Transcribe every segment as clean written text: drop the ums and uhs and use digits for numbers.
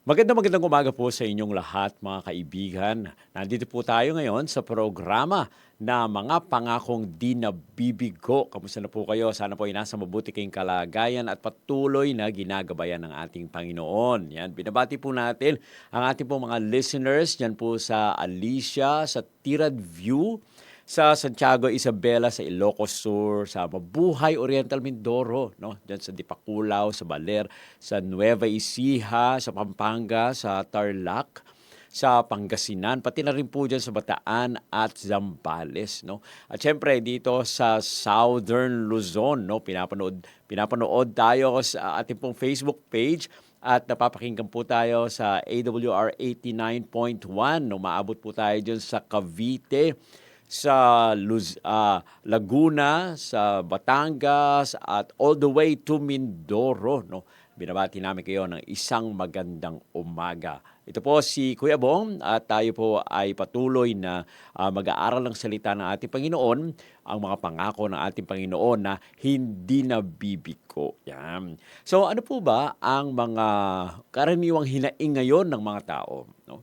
Magandang umaga po sa inyong lahat mga kaibigan. Nandito po tayo ngayon sa programa na Mga Pangakong Di Nabibigo. Kamusta na po kayo? Sana po ay nasa mabuti kayong kalagayan at patuloy na ginagabayan ng ating Panginoon. Yan, binabati po natin ang ating po mga listeners dyan po sa Alicia, sa Tirad View, sa Santiago Isabela, sa Ilocos Sur, sa Mabuhay Oriental Mindoro, no? Diyan sa Dipakulaw, sa Baler, sa Nueva Ecija, sa Pampanga, sa Tarlac, sa Pangasinan, pati na rin po dyan sa Bataan at Zambales, no? At syempre dito sa Southern Luzon, no? Pinapanood tayo sa ating pong Facebook page at napapakinggan po tayo sa AWR 89.1, no? Maabot po tayo dyan sa Cavite, sa Laguna, sa Batangas at all the way to Mindoro, no. Binabati namin kayo ng isang magandang umaga. Ito po si Kuya Bong at tayo po ay patuloy na mag-aaral ng salita ng ating Panginoon, ang mga pangako ng ating Panginoon na hindi nabibigo. Yan. So ano po ba ang mga karaniwang hinaing ngayon ng mga tao, no?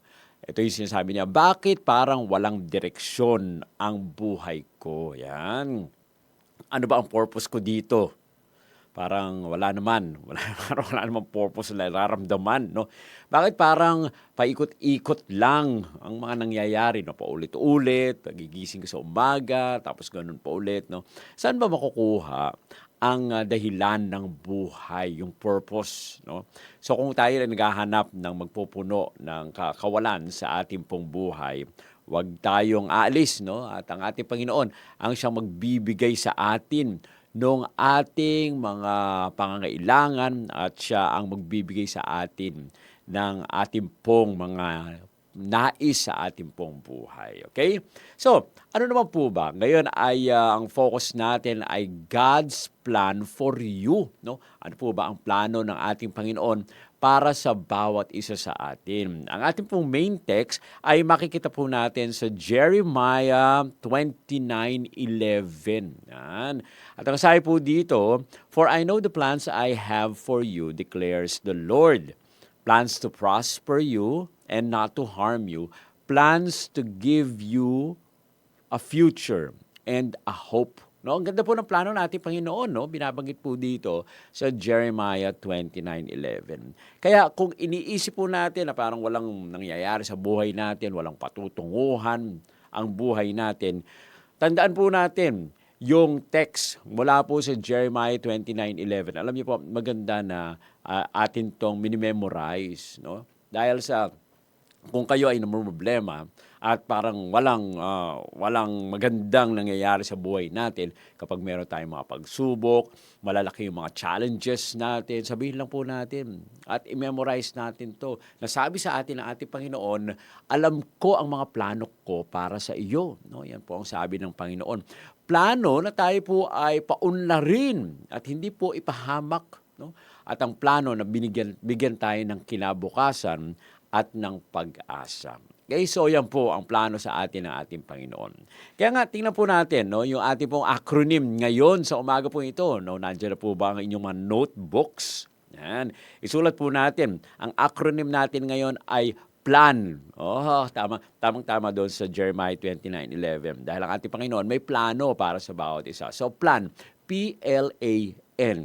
Ito yung sinasabi niya, bakit parang walang direksyon ang buhay ko? Yan. Ano ba ang purpose ko dito? Parang wala naman. Wala namang purpose na nararamdaman, no? Bakit parang paikot-ikot lang ang mga nangyayari, no? Paulit-ulit, nagigising ka sa umaga, tapos ganun pa ulit, no? Saan ba makukuha ang dahilan ng buhay, yung purpose, no? So kung tayo ay naghahanap ng magpupuno ng kawalan sa ating pong buhay, huwag tayong aalis, no? At ang ating Panginoon ang siyang magbibigay sa atin nung ating mga pangangailangan at siya ang magbibigay sa atin ng ating pong mga nais sa ating pong buhay. Okay? So, ano naman po ba? Ngayon ay ang focus natin ay God's plan for you. No? Ano po ba ang plano ng ating Panginoon para sa bawat isa sa atin? Ang ating pong main text ay makikita po natin sa Jeremiah 29:11. Yan. At ang sabi po dito, "For I know the plans I have for you, declares the Lord. Plans to prosper you and not to harm you. Plans to give you a future and a hope." No, ang ganda po ng plano natin Panginoon, no? Binabanggit po dito sa Jeremiah 29:11. Kaya kung iniisip po natin na parang walang nangyayari sa buhay natin, walang patutunguhan ang buhay natin, tandaan po natin yung text mula po sa Jeremiah 29:11. Alam niyo po, maganda na atin tong minimemorize, no? Dahil sa kung kayo ay namumroblema at parang walang magandang nangyayari sa buhay natin, kapag meron tayong mga pagsubok, malalaki yung mga challenges natin, sabihin lang po natin at i-memorize natin to. Nasabi sa atin ng ating Panginoon, alam ko ang mga plano ko para sa iyo. No? Yan po ang sabi ng Panginoon. Plano na tayo po ay paunlarin at hindi po ipahamak. No? At ang plano na bigyan tayo ng kinabukasan at ng pag-asa. Okay, so yan po ang plano sa atin ng ating Panginoon. Kaya nga, tingnan po natin, no, yung ating pong acronym ngayon sa umaga po ito. No, nandiyan na po ba ang inyong mga notebooks? Yan. Isulat po natin. Ang acronym natin ngayon ay plan. Oh, tamang-tama doon sa Jeremiah 29:11. Dahil ang ating Panginoon may plano para sa bawat isa. So, plan. P-L-A-N.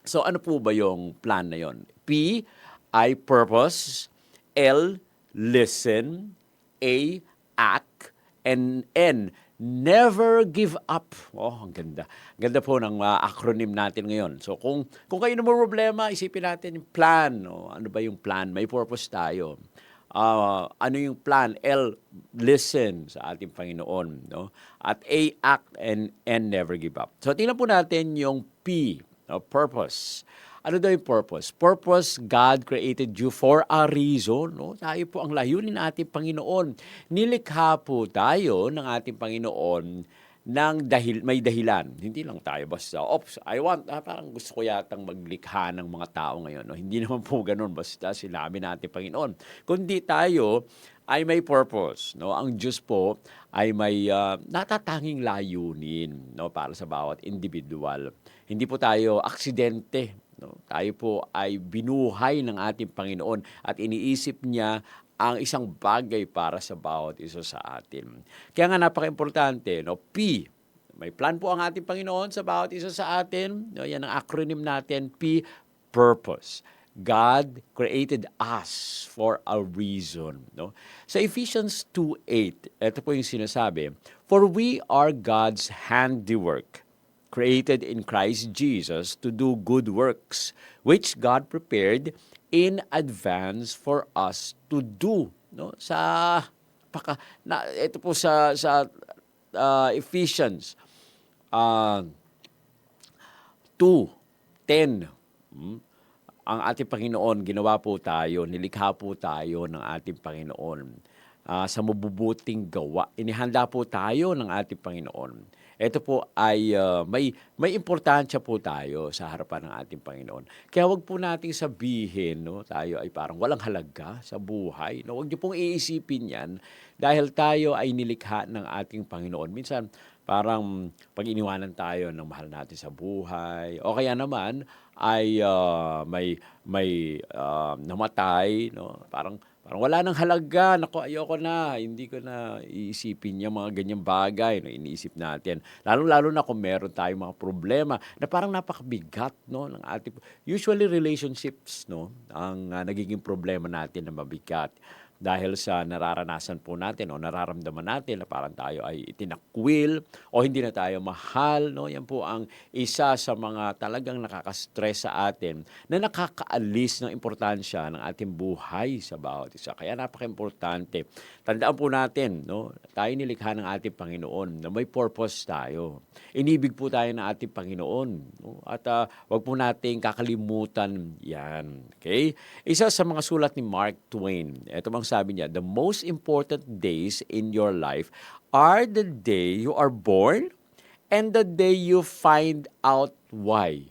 So, ano po ba yung plan na yon? P ay purpose, L, listen, A, act, and N, never give up. Oh, ang ganda. Ganda po ng acronym natin ngayon. So kung kayo na may problema, isipin natin yung plan. Oh, ano ba yung plan? May purpose tayo. Ano yung plan? L, listen sa ating Panginoon. No? At A, act, and N, never give up. So tingnan po natin yung P, purpose. Ano daw yung purpose? Purpose, God created you for a reason. No? Tayo po ang layunin ng ating Panginoon. Nilikha po tayo ng ating Panginoon ng may dahilan. Hindi lang tayo basta, parang gusto ko yatang maglikha ng mga tao ngayon. No? Hindi naman po ganun, basta sinabi natin Panginoon. Kundi tayo ay may purpose. No? Ang Diyos po ay may natatanging layunin, no? Para sa bawat individual. Hindi po tayo aksidente. no? Tayo po ay binuhay ng ating Panginoon at iniisip niya ang isang bagay para sa bawat isa sa atin. Kaya nga napaka-importante, no? P, may plan po ang ating Panginoon sa bawat isa sa atin. No, yan ang acronym natin, P, purpose. God created us for a reason. No? Sa Ephesians 2:8, ito po yung sinasabi, "For we are God's handiwork, created in Christ Jesus to do good works, which God prepared in advance for us to do." No? Ito po sa Ephesians 2:10. Ang ating Panginoon, ginawa po tayo, nilikha po tayo ng ating Panginoon sa mabubuting gawa. Inihanda po tayo ng ating Panginoon. Ito po ay may importansya po tayo sa harapan ng ating Panginoon. Kaya wag po nating sabihin, no, tayo ay parang walang halaga sa buhay. No? Wag niyo pong iisipin yan dahil tayo ay nilikha ng ating Panginoon. Minsan, parang pag iniwanan tayo ng mahal natin sa buhay, o kaya naman ay may namatay, no? Parang wala nang halaga, naku ayoko na, hindi ko na iisipin yung mga ganyang bagay, no, iniisip natin. Lalo-lalo na kung meron tayong mga problema na parang napakabigat, no, ng ating usually relationships, no, ang nagiging problema natin na mabigat. Dahil sa nararanasan po natin o nararamdaman natin na parang tayo ay itinakwil o hindi na tayo mahal. No? Yan po ang isa sa mga talagang nakaka-stress sa atin na nakakaalis ng importansya ng ating buhay sa bawat isa. Kaya napaka-importante. Tandaan po natin, no? Tayo nilikha ng ating Panginoon na may purpose tayo. Inibig po tayo ng ating Panginoon. No? At wag po nating kakalimutan yan. Okay? Isa sa mga sulat ni Mark Twain, ito bang sabi niya, "The most important days in your life are the day you are born and the day you find out why."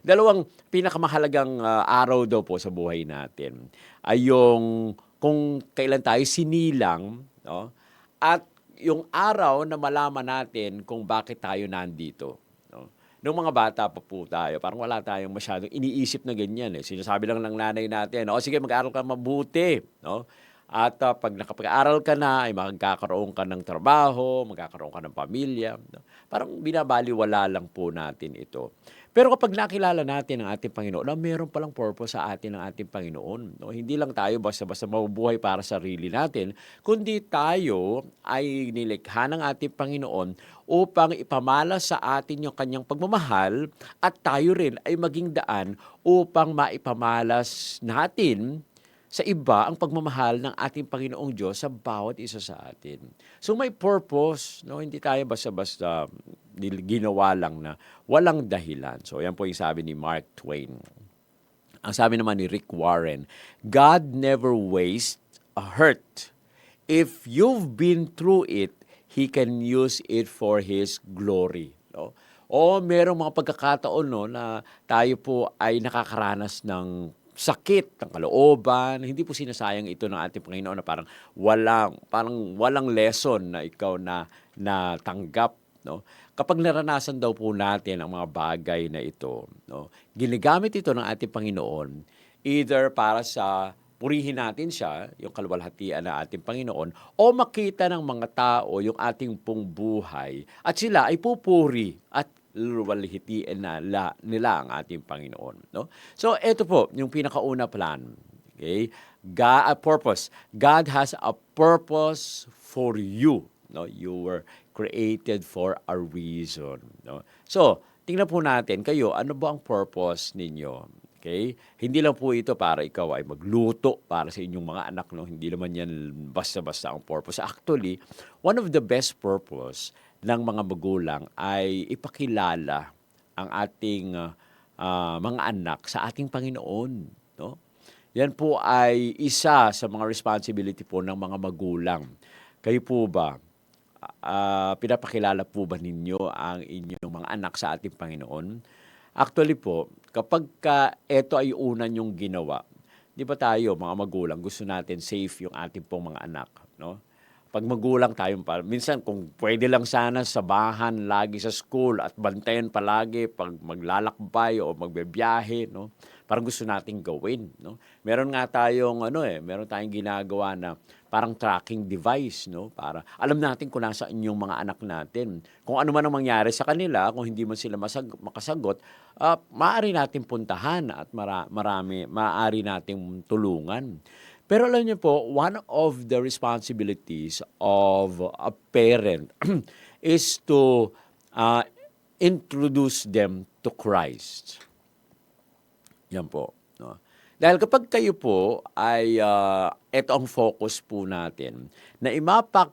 Dalawang pinakamahalagang araw daw po sa buhay natin ay yung kung kailan tayo sinilang, no? At yung araw na malaman natin kung bakit tayo nandito. No? Nung mga bata pa po tayo, parang wala tayong masyadong iniisip na ganyan. Sinasabi lang ng nanay natin, "O sige, mag-aral ka mabuti." No? At pag nakapag-aral ka na, ay magkakaroon ka ng trabaho, magkakaroon ka ng pamilya. No? Parang binabaliwala lang po natin ito. Pero kapag nakilala natin ang ating Panginoon, na meron palang purpose sa atin ng ating Panginoon. No? Hindi lang tayo basta-basta mabubuhay para sa sarili natin, kundi tayo ay nilikha ng ating Panginoon upang ipamalas sa atin yung kanyang pagmamahal at tayo rin ay maging daan upang maipamalas natin sa iba ang pagmamahal ng ating Panginoong Diyos sa bawat isa sa atin. So may purpose, no? Hindi tayo basta-basta ginawa lang na walang dahilan. So yan po yung sabi ni Mark Twain. Ang sabi naman ni Rick Warren, "God never wastes a hurt. If you've been through it, He can use it for His glory." No? O merong mga pagkakataon, no, na tayo po ay nakakaranas ng sakit ng kalooban, hindi po sinasayang ito ng ating Panginoon na parang walang lesson na ikaw na natanggap, no? Kapag naranasan daw po natin ang mga bagay na ito, no, ginagamit ito ng ating Panginoon either para sa purihin natin siya, yung kaluwalhatian ng ating Panginoon, o makita ng mga tao yung ating pong buhay at sila ay pupuri at luwalhatiin nila ang ating Panginoon. No? So, ito po, yung pinakauna plan. Okay? God, a purpose. God has a purpose for you. No? You were created for a reason. No? So, tingnan po natin, kayo, ano ba ang purpose ninyo? Okay? Hindi lang po ito para ikaw ay magluto para sa inyong mga anak. No? Hindi naman yan basta-basta ang purpose. Actually, one of the best purpose ng mga magulang ay ipakilala ang ating mga anak sa ating Panginoon. No? Yan po ay isa sa mga responsibility po ng mga magulang. Kayo po ba, pinapakilala po ba ninyo ang inyong mga anak sa ating Panginoon? Actually po, kapag ito ay una nyong ginawa, di ba tayo, mga magulang, gusto natin safe yung ating pong mga anak, no? pag magulang tayong minsan kung pwede lang sana sabahan lagi sa school at bantayan palagi pag maglalakbay o magbebiyahe, no? Parang gusto nating gawin, no? Meron nga tayong meron tayong ginagawa na parang tracking device, no? Para alam natin kung nasaan yung mga anak natin. Kung ano man ang mangyari sa kanila, kung hindi man sila makasagot, maaari natin puntahan at maaari nating tulungan. Pero alam niyo po, one of the responsibilities of a parent is to introduce them to Christ. Yan po. No? Dahil kapag kayo po ay, ito ang focus po natin, na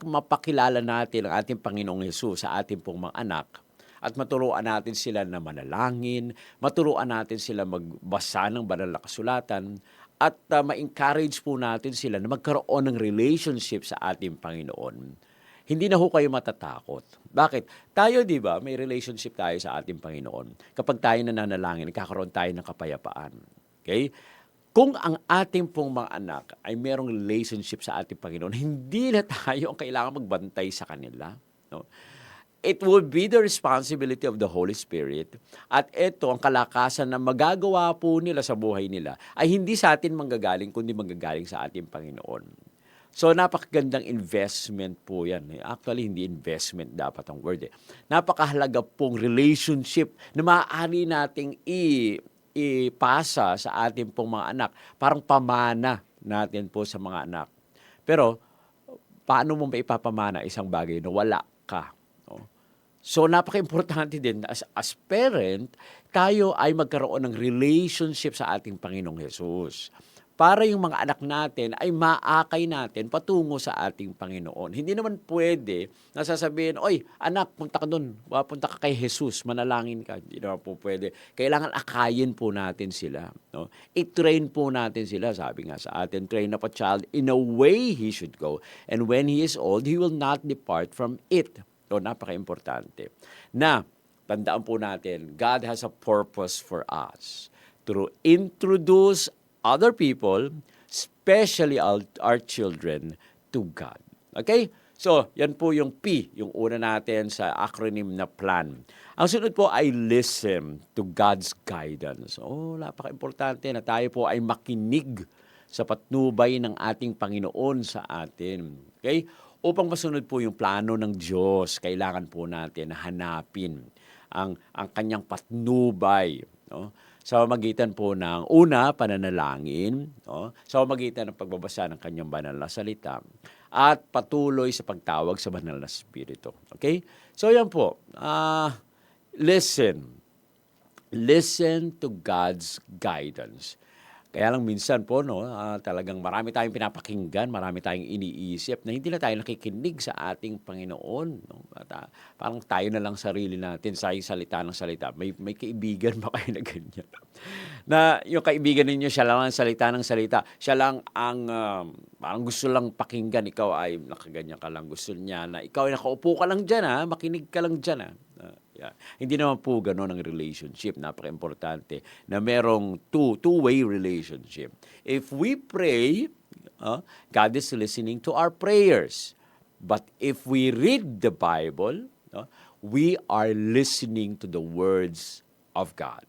mapakilala natin ang ating Panginoong Hesus sa ating pong mga anak, at maturuan natin sila na manalangin, maturuan natin sila magbasa ng banal na kasulatan, at ma-encourage po natin sila na magkaroon ng relationship sa ating Panginoon. Hindi na ho kayo matatakot. Bakit? Tayo, di ba, may relationship tayo sa ating Panginoon. Kapag tayo nananalangin, nagkakaroon tayo ng kapayapaan. Okay? Kung ang ating pong mga anak ay merong relationship sa ating Panginoon, hindi na tayo ang kailangan magbantay sa kanila. No? It would be the responsibility of the Holy Spirit. At ito, ang kalakasan na magagawa po nila sa buhay nila ay hindi sa atin manggagaling, kundi manggagaling sa ating Panginoon. So, napakagandang investment po yan. Actually, hindi investment dapat ang word. Napakahalaga pong relationship na maaari nating ipasa sa ating pong mga anak. Parang pamana natin po sa mga anak. Pero, paano mo maipapamana isang bagay na wala ka? So, napaka-importante din as parent, tayo ay magkaroon ng relationship sa ating Panginoong Hesus. Para yung mga anak natin ay maakay natin patungo sa ating Panginoon. Hindi naman pwede na sasabihin, oy, anak, punta ka doon. Punta ka kay Hesus, manalangin ka. Hindi naman po pwede. Kailangan akayin po natin sila. No? I-train po natin sila. Sabi nga sa atin, train up a child in a way he should go. And when he is old, he will not depart from it. So, napaka-importante. Na, tandaan po natin, God has a purpose for us to introduce other people, especially our children, to God. Okay? So, yan po yung P, yung una natin sa acronym na plan. Ang sunod po ay listen to God's guidance. Napaka-importante na tayo po ay makinig sa patnubay ng ating Panginoon sa atin. Okay? Upang masunod po yung plano ng Diyos, kailangan po natin hanapin ang kanyang patnubay. No? Sa magitan po ng una, pananalangin, no? Sa magitan ng pagbabasa ng kanyang banal na salita, at patuloy sa pagtawag sa banal na Espiritu. Okay? So yan po, listen. Listen to God's guidance. Kaya lang minsan po, talagang marami tayong pinapakinggan, marami tayong iniisip na hindi na tayo nakikinig sa ating Panginoon. No? At, parang tayo na lang sarili natin sa salita ng salita. May kaibigan ba kayo na ganyan? Na yung kaibigan ninyo, siya lang ang salita ng salita. Siya lang ang parang gusto lang pakinggan. Ikaw ay nakaganyan ka lang. Gusto niya na ikaw ay nakaupo ka lang dyan, makinig ka lang dyan. Yeah. Hindi naman po gano'n ang relationship. Napaka-importante na merong two-way relationship. If we pray, God is listening to our prayers. But if we read the Bible, we are listening to the words of God.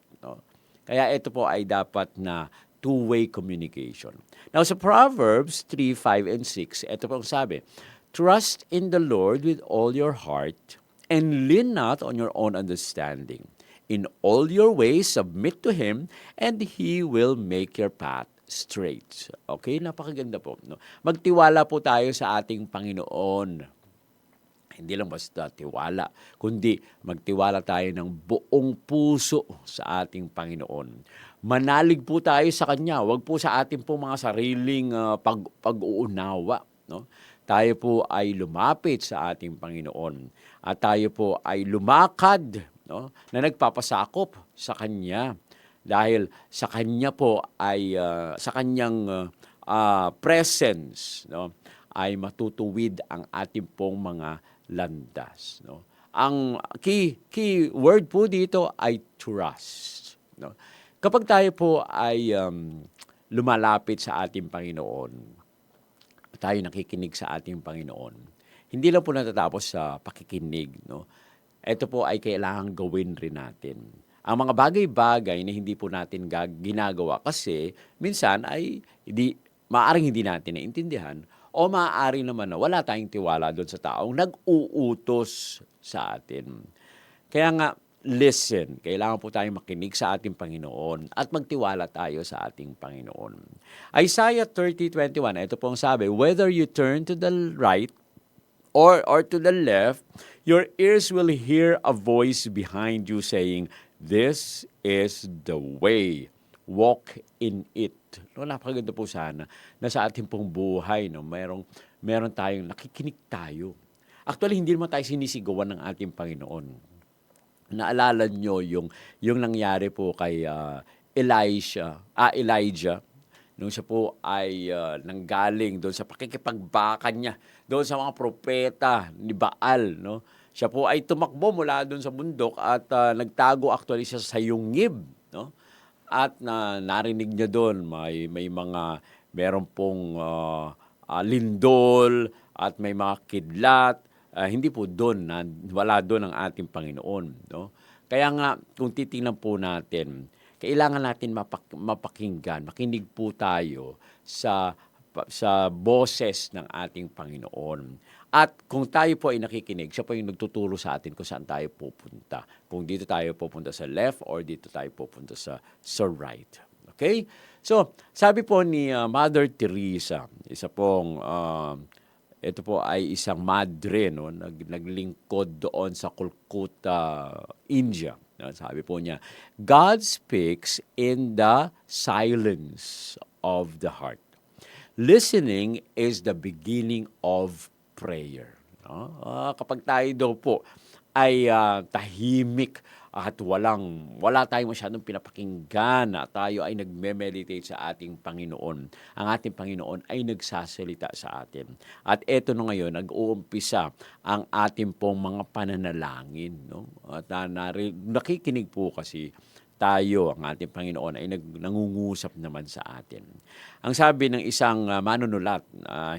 Kaya ito po ay dapat na two-way communication. Now sa Proverbs 3, 5, and 6, ito po ang sabi, trust in the Lord with all your heart and lean not on your own understanding. In all your ways, submit to Him, and He will make your path straight. Okay? Napakaganda po. No? Magtiwala po tayo sa ating Panginoon. Hindi lang basta tiwala, kundi magtiwala tayo ng buong puso sa ating Panginoon. Manalig po tayo sa Kanya. Huwag po sa ating po mga sariling pag-uunawa. No? Tayo po ay lumapit sa ating Panginoon at tayo po ay lumakad, na nagpapasakop sa Kanya dahil sa Kanya po ay sa Kanyang presence, ay matutuwid ang ating pong mga landas. Ang key word po dito ay trust. Kapag tayo po ay lumalapit sa ating Panginoon, tayo nakikinig sa ating Panginoon, hindi lang po natatapos sa pakikinig, no? Ito po ay kailangang gawin rin natin. Ang mga bagay-bagay na hindi po natin ginagawa kasi minsan ay maaaring hindi natin naintindihan o maaari naman na wala tayong tiwala doon sa taong nag-uutos sa atin. Kaya nga, listen, kailangan po tayong makinig sa ating Panginoon at magtiwala tayo sa ating Panginoon. Isaiah 30:21, ito pong sabi, whether you turn to the right or to the left, your ears will hear a voice behind you saying, this is the way. Walk in it. No, napakaganda po sana na sa ating pong buhay, no, meron tayong nakikinig tayo. Actually, hindi naman tayo sinisigawan ng ating Panginoon. Naalala nyo yung nangyari po kay Elijah, nung siya po ay nanggaling doon sa pakikipagbakan niya, doon sa mga propeta ni Baal, no? Siya po ay tumakbo mula doon sa bundok at nagtago actually siya sa yungib, no? At narinig niya doon meron pong lindol at may mga kidlat. Hindi po doon, wala doon ang ating Panginoon, no? Kaya nga, kung titingnan po natin, kailangan natin mapakinggan, makinig po tayo sa boses ng ating Panginoon. At kung tayo po ay nakikinig, siya po yung nagtuturo sa atin kung saan tayo pupunta. Kung dito tayo pupunta sa left or dito tayo pupunta sa right. Okay? So, sabi po ni Mother Teresa, isa pong ito po ay isang madre, no, naglingkod doon sa Calcutta, India. Sabi po niya, God speaks in the silence of the heart. Listening is the beginning of prayer. No? Kapag tayo daw po ay tahimik at wala tayong masyadong pinapakinggan at tayo ay nagme-meditate sa ating Panginoon. Ang ating Panginoon ay nagsasalita sa atin. At eto na ngayon, nag-uumpisa ang ating pong mga pananalangin. No? At nakikinig po kasi tayo, ang ating Panginoon, ay nangungusap naman sa atin. Ang sabi ng isang manunulat,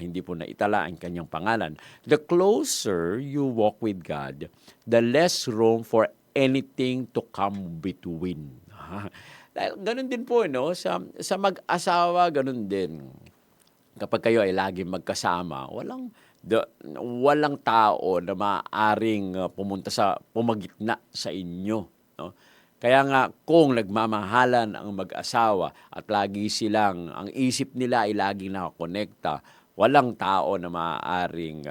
hindi po naitala ang kanyang pangalan, the closer you walk with God, the less room for anything to come between. Ganun din po, no? Sa mag-asawa, ganun din. Kapag kayo ay laging magkasama, walang tao na maaaring pumagitna sa inyo, no? Kaya nga, kung nagmamahalan ang mag-asawa at ang isip nila ay laging nakakonekta, walang tao na maaaring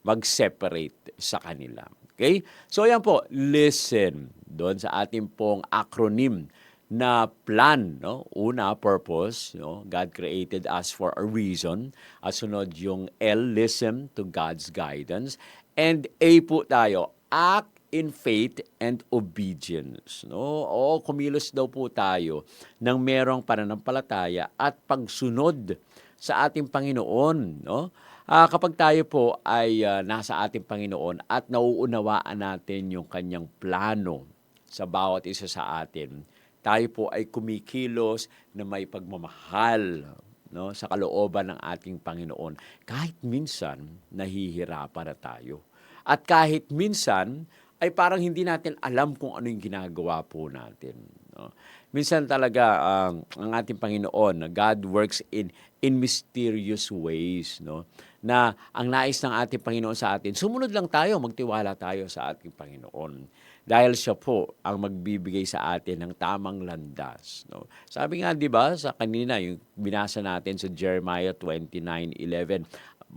mag-separate sa kanila. Okay? So yan po, listen. Doon sa ating pong acronym na plan, no? Una, purpose, no? God created us for a reason. At sunod yung L, listen to God's guidance. And A po tayo, act in faith and obedience, no? O kumilos daw po tayo ng merong pananampalataya at pagsunod sa ating Panginoon, no? Kapag tayo po ay nasa ating Panginoon at nauunawaan natin yung kanyang plano sa bawat isa sa atin, tayo po ay kumikilos na may pagmamahal, no, sa kalooban ng ating Panginoon. Kahit minsan nahihirapan na tayo. At kahit minsan ay parang hindi natin alam kung ano yung ginagawa po natin, no? Minsan talaga ang ating Panginoon, God works in mysterious ways, no? Na ang nais ng ating Panginoon sa atin, sumunod lang tayo, magtiwala tayo sa ating Panginoon. Dahil siya po ang magbibigay sa atin ng tamang landas, no? Sabi nga, 'di ba, sa kanina yung binasa natin sa Jeremiah 29:11,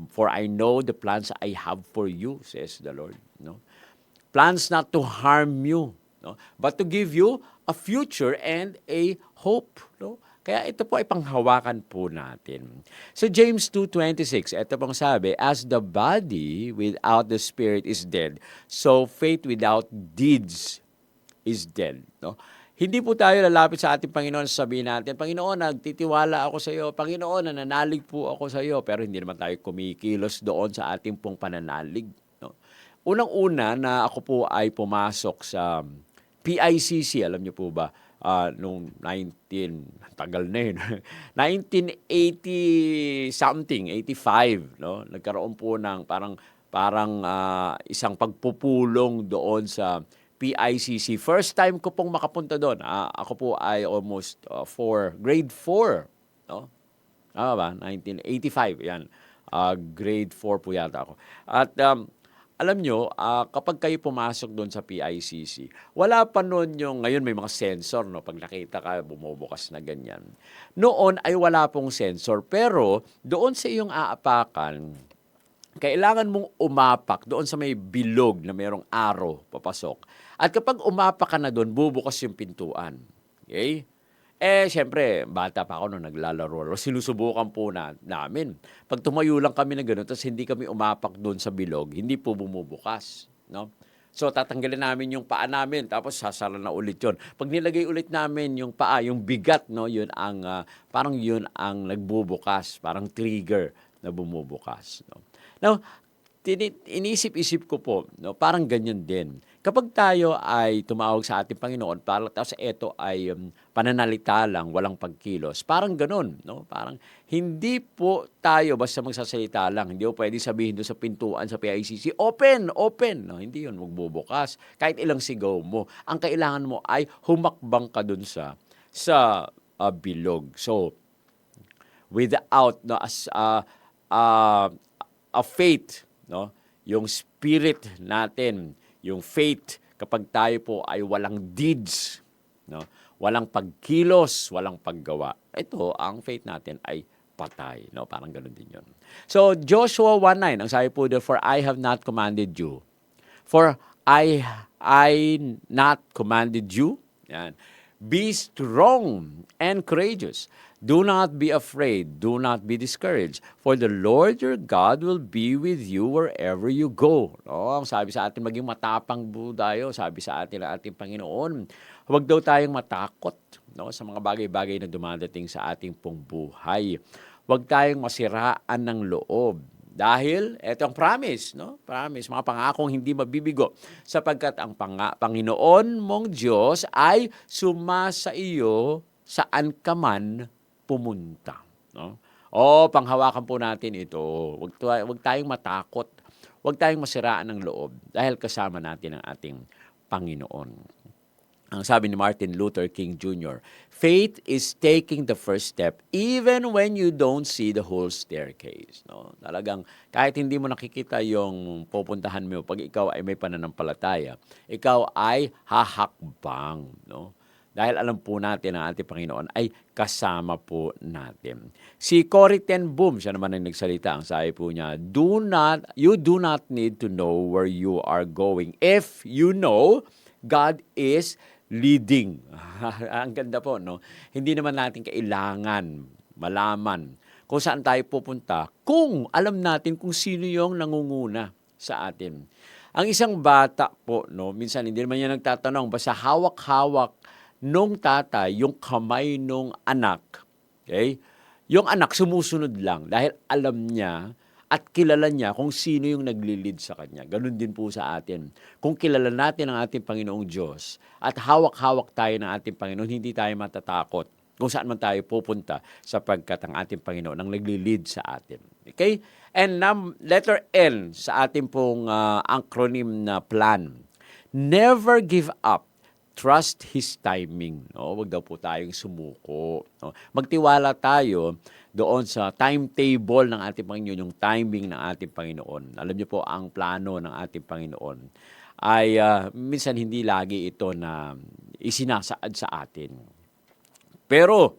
for I know the plans I have for you, says the Lord, no? Plans not to harm you, no? But to give you a future and a hope, no? Kaya ito po ay panghawakan po natin. So James 2:26, ito pong sabi, as the body without the spirit is dead, so faith without deeds is dead, no? Hindi po tayo lalapit sa ating Panginoon, sabihin natin, Panginoon, nagtitiwala ako sa iyo. Panginoon, nananalig po ako sa iyo. Pero hindi naman tayo kumikilos doon sa ating pong pananalig, no? Unang-una na ako po ay pumasok sa PICC, alam niyo po ba, noong tagal na yun, 1980 something, 85, no? Nagkaroon po ng parang parang isang pagpupulong doon sa PICC. First time ko pong makapunta doon. Ako po ay almost grade 4. No? Tama ba? 1985, yan. Grade 4 po yata ako. At alam nyo, kapag kayo pumasok doon sa PICC, wala pa noon yung, ngayon may mga sensor, no? Pag nakita ka, bumubukas na ganyan. Noon ay wala pong sensor, pero doon sa iyong aapakan, kailangan mong umapak doon sa may bilog na mayroong arrow papasok. At kapag umapak ka na doon, bubukas yung pintuan. Okay? Siyempre, bata pa ako nung naglalaro. Sinusubukan po namin. Pag tumayo lang kami na gano'n, tapos hindi kami umapak doon sa bilog, hindi po bumubukas. No? So, tatanggalin namin yung paa namin, tapos sasara na ulit yun. Pag nilagay ulit namin yung paa, yung bigat, no, yun ang, parang yun ang nagbubukas, parang trigger na bumubukas. No? Now, inisip-isip ko po, no, parang ganyan din. Kapag tayo ay tumawag sa ating Panginoon, tapos ito ay pananalita lang, walang pagkilos, parang ganun. No? Parang hindi po tayo basta magsasalita lang. Hindi po pwede sabihin doon sa pintuan sa PICC, open, open. No? Hindi yun magbubukas. Kahit ilang sigaw mo. Ang kailangan mo ay humakbang ka doon sa bilog. So, without a faith, no? Yung spirit natin, yung faith, kapag tayo po ay walang deeds, no? Walang pagkilos, walang paggawa. Ito, ang faith natin ay patay, no? Parang ganoon din 'yon. So Joshua 1:9, ang sabi po there, for I have not commanded you. For I not commanded you. Yan. Be strong and courageous. Do not be afraid. Do not be discouraged. For the Lord your God will be with you wherever you go. No, ang sabi sa atin, maging matapang po tayo. Sabi sa atin ng ating Panginoon, huwag daw tayong matakot, no, sa mga bagay-bagay na dumadating sa ating pong buhay. Huwag tayong masiraan ng loob. Dahil, eto ang promise, no? Promise, mga pangakong hindi mabibigo. Sapagkat ang Panginoon mong Diyos ay sumasa iyo saan ka man pumunta. No? Panghawakan po natin ito. Huwag tayong matakot. Huwag tayong masiraan ng loob dahil kasama natin ang ating Panginoon. Ang sabi ni Martin Luther King Jr., faith is taking the first step even when you don't see the whole staircase. No? Talagang kahit hindi mo nakikita yung pupuntahan mo, pag ikaw ay may pananampalataya, ikaw ay hahakbang. No? Dahil alam po natin ang ating Panginoon ay kasama po natin. Si Corrie ten Boom, siya naman ang nagsalita. Ang sabi po niya, you do not need to know where you are going. If you know, God is leading. Ang ganda po, no? Hindi naman natin kailangan malaman kung saan tayo pupunta kung alam natin kung sino yung nangunguna sa atin. Ang isang bata po, no, minsan hindi naman niya nagtatanong, basta hawak-hawak nung tatay yung kamay nung anak. Okay? Yung anak sumusunod lang dahil alam niya at kilala niya kung sino yung nagli-lead sa kanya. Ganun din po sa atin. Kung kilala natin ang ating Panginoong Diyos at hawak-hawak tayo ng ating Panginoon, hindi tayo matatakot kung saan man tayo pupunta sapagkat ang ating Panginoon ang nagli-lead sa atin. Okay? And letter N sa ating pong acronym na plan. Never give up. Trust His timing. No? Huwag daw po tayong sumuko. No? Magtiwala tayo doon sa timetable ng ating Panginoon, yung timing ng ating Panginoon. Alam niyo po, ang plano ng ating Panginoon ay minsan hindi lagi ito na isinasaad sa atin. Pero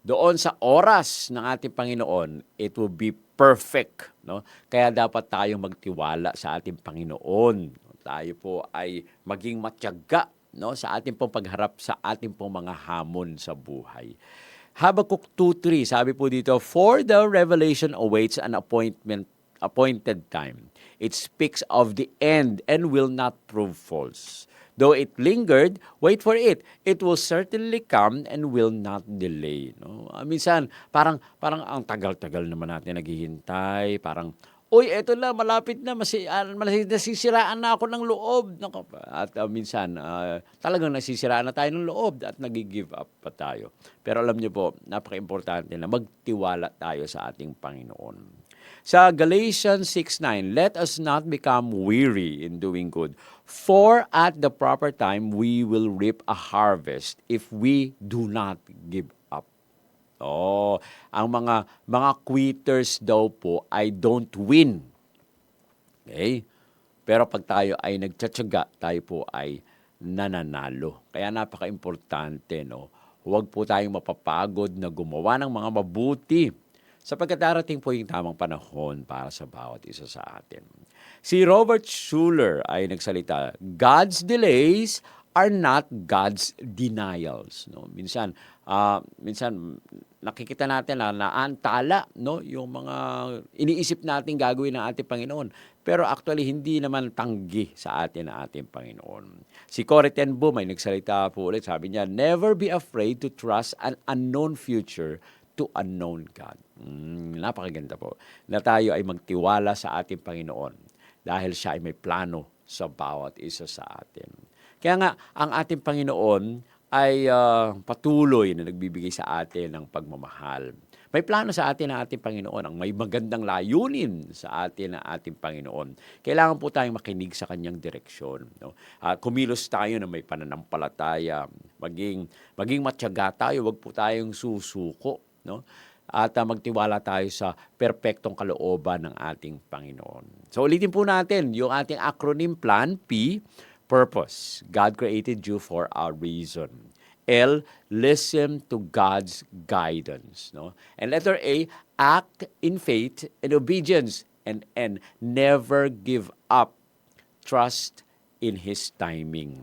doon sa oras ng ating Panginoon, it will be perfect. No? Kaya dapat tayong magtiwala sa ating Panginoon. Tayo po ay maging matyaga, no, sa ating pong pagharap sa ating pong mga hamon sa buhay. Habakkuk 2:3, sabi po dito, for the revelation awaits an appointed time. It speaks of the end and will not prove false. Though it lingered, wait for it. It will certainly come and will not delay. No? Minsan, parang ang tagal-tagal naman natin naghihintay, parang uy, eto na, malapit na, nasisiraan na ako ng loob. At minsan, talagang nasisiraan na tayo ng loob at nag-give up pa tayo. Pero alam niyo po, napaka-importante na magtiwala tayo sa ating Panginoon. Sa Galatians 6:9, let us not become weary in doing good, for at the proper time we will reap a harvest if we do not give up. Oh, ang mga quitters daw po ay don't win. Okay? Pero pag tayo ay nagtiyatsaga, tayo po ay nananalo. Kaya napaka-importante, no? Huwag po tayong mapapagod na gumawa ng mga mabuti sapagkat darating po yung tamang panahon para sa bawat isa sa atin. Si Robert Schuller ay nagsalita, God's delays are not God's denials. No? Minsan nakikita natin na naantala, no, yung mga iniisip natin gagawin ng ating Panginoon. Pero actually hindi naman tanggi sa atin ang ating Panginoon. Si Corrie ten Boom ay nagsalita po ulit, sabi niya, never be afraid to trust an unknown future to unknown God. Napakaganda po na tayo ay magtiwala sa ating Panginoon dahil siya ay may plano sa bawat isa sa atin. Kaya nga, ang ating Panginoon ay patuloy na nagbibigay sa atin ng pagmamahal. May plano sa atin ang ating Panginoon, ang may magandang layunin sa atin ang ating Panginoon. Kailangan po tayong makinig sa kanyang direksyon. No? Kumilos tayo na may pananampalataya, maging matyaga tayo, wag po tayong susuko. No? At magtiwala tayo sa perpektong kalooban ng ating Panginoon. So ulitin po natin yung ating acronym plan, P, purpose. God created you for a reason. L, listen to God's guidance. No? And letter A, act in faith and obedience. And N, never give up. Trust in His timing.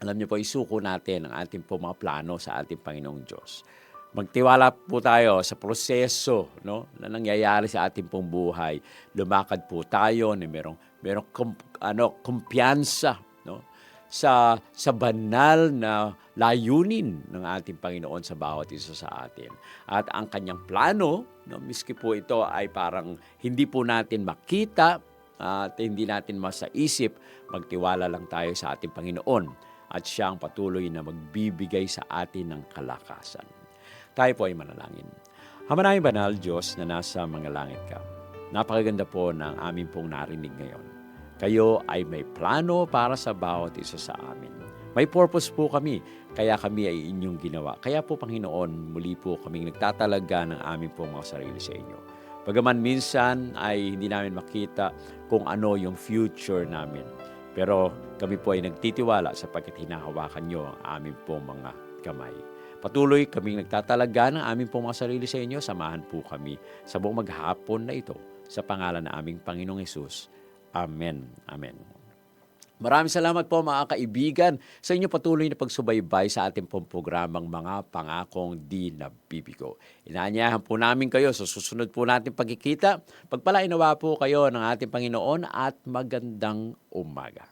Alam niyo po, isuko natin ang ating po mga plano sa ating Panginoong Diyos. Magtiwala po tayo sa proseso, no, na nangyayari sa ating pong buhay. Lumakad po tayo na merong kumpiyansa, no, sa banal na layunin ng ating Panginoon sa bawat isa sa atin. At ang kanyang plano, no, miski po ito ay parang hindi po natin makita at hindi natin masaisip, magtiwala lang tayo sa ating Panginoon at siya ang patuloy na magbibigay sa atin ng kalakasan. Tayo po ay manalangin. Hamanayang banal Diyos na nasa mga langit ka. Napakaganda po ng aming pong narinig ngayon. Kayo ay may plano para sa bawat isa sa amin. May purpose po kami, kaya kami ay inyong ginawa. Kaya po Panginoon, muli po kaming nagtatalaga ng aming pong mga sarili sa inyo. Bagaman minsan ay hindi namin makita kung ano yung future namin. Pero kami po ay nagtitiwala sapagkat hinahawakan nyo ang aming pong mga kamay. Patuloy kaming nagtatalaga ng aming pong mga sarili sa inyo. Samahan po kami sa buong maghapon na ito sa pangalan ng aming Panginoong Hesus. Amen. Amen. Maraming salamat po mga kaibigan sa inyo patuloy na pagsubaybay sa ating pong programang Mga Pangakong Di Nabibigo. Inaanyayahan po namin kayo sa susunod po natin pagkikita. Pagpalainawa po kayo ng ating Panginoon at magandang umaga.